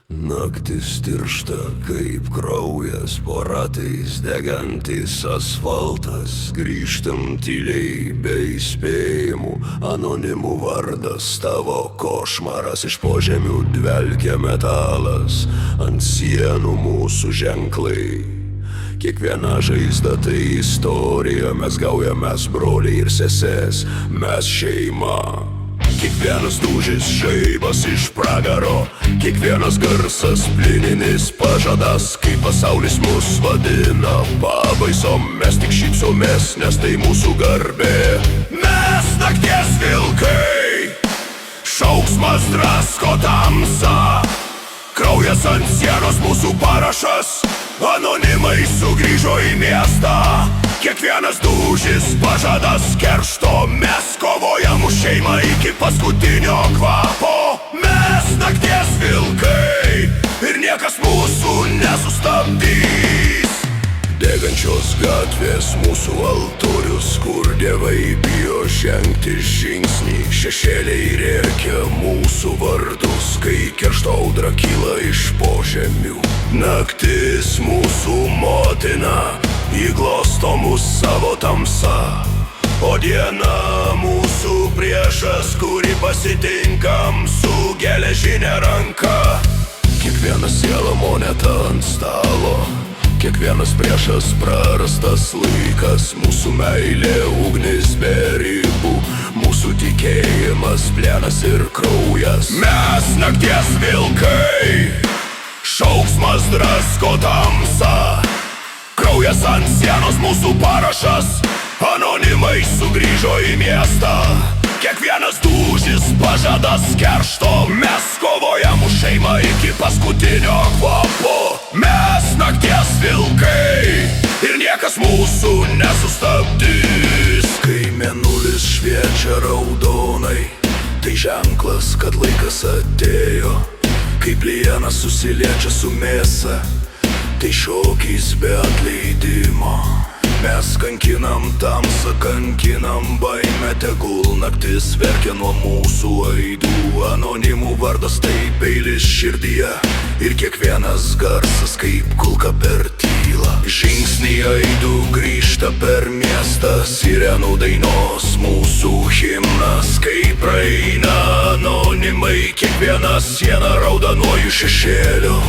Naktis tiršta kaip kraujas, po ratais degantis asfaltas. Grįžtam tyliai be įspėjimų, anonimų vardas tavo košmaras. Iš požemių dvelkia metalas, ant sienų mūsų ženklai. Kiekviena žaizda tai istorija, mes gaujam, mes broliai ir sesės, mes šeima. Kiekvienas dūžis žaibas iš pragaro, kiekvienas garsas plininis pažadas. Kai pasaulis mus vadina pabaisom, mes tik šypsomės, nes tai mūsų garbė. Mes nakties vilkai, šauksmas drasko tamsą, kraujas ant sienos mūsų parašas, anonimai sugrįžo į miestą. Kiekvienas dūžis pažadas keršto, mes kovojam už šeimą iki paskutinio kvapo. Mes nakties vilkai ir niekas mūsų nesustabdys. Degančios gatvės mūsų altorius, kur dievai bijo žengti žingsnį. Šešėliai rėkia mūsų vardus, kai keršto audra kyla iš požemių. Naktis mūsų motina, įglosto mus savo tamsa, o diena mūsų priešas, kurį pasitinkam su geležinė ranka. Kiekviena siela moneta ant stalo, kiekvienas priešas prarastas laikas. Mūsų meilė ugnis be ribų, mūsų tikėjimas plienas ir kraujas. Mes nakties vilkai, šauksmas drasko tamsą, kraujas ant sienos mūsų parašas, anonimai sugrįžo į miestą. Kiekvienas dūžis pažadas keršto, mes kovojam už šeimą iki paskutinio kvapo. Mes nakties vilkai ir niekas mūsų nesustabdys. Kai mėnulis šviečia raudonai, tai ženklas, kad laikas atėjo. Kai plienas susiliečia su mėsa, tai šokis be atleidimo. Mes kankinam tamsą, kankinam baimę, tegul naktis verkia nuo mūsų aidų. Anonimų vardas tai peilis širdyje ir kiekvienas garsas kaip kulka per tylą. Žingsniai aidų grįžta per miestą, sirenų dainos mūsų himnas. Kai praeina anonimai, kiekviena siena raudonuoju šešėliu.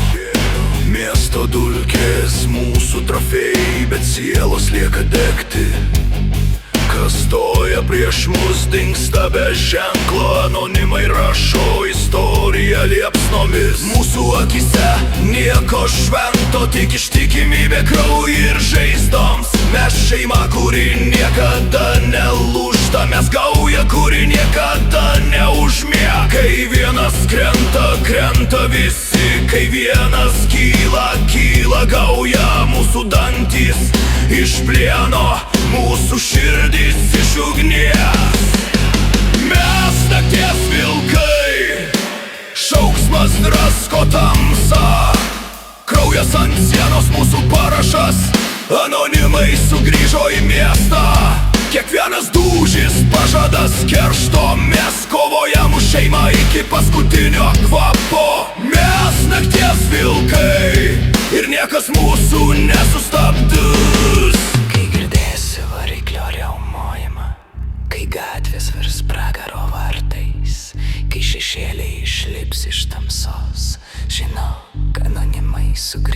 Miesto dulkės mūsų trofėjai, bet sielos lieka degti. Kas stoja prieš mus dingsta be ženklo, anonimai rašo istoriją liepsnomis. Mūsų akise nieko švento, tik ištikimybė kraujui ir žaizdoms. Mes šeima, kuri niekada nelūžta, mes gauja, kuri niekada neužmiega. Kai vienas krenta, krenta visi, kai vienas kyla, kyla gauja. Mūsų dantys iš plieno, mūsų širdys iš ugnies. Mes nakties vilkai, šauksmas drasko tamsą, kraujas ant sienos mūsų parašas, anonimai sugrįžo į miestą. Kiekvienas dūžis pažadas keršto, mes kovojam už šeimą iki paskutinio kvapo. Mes nakties vilkai ir niekas mūsų nesustabdys. Kai girdėsiu variklio riaumojimą, kai gatvės virs pragaro vartais, kai šešėliai išlips iš tamsos, žinau, kad anonimai sugrįš.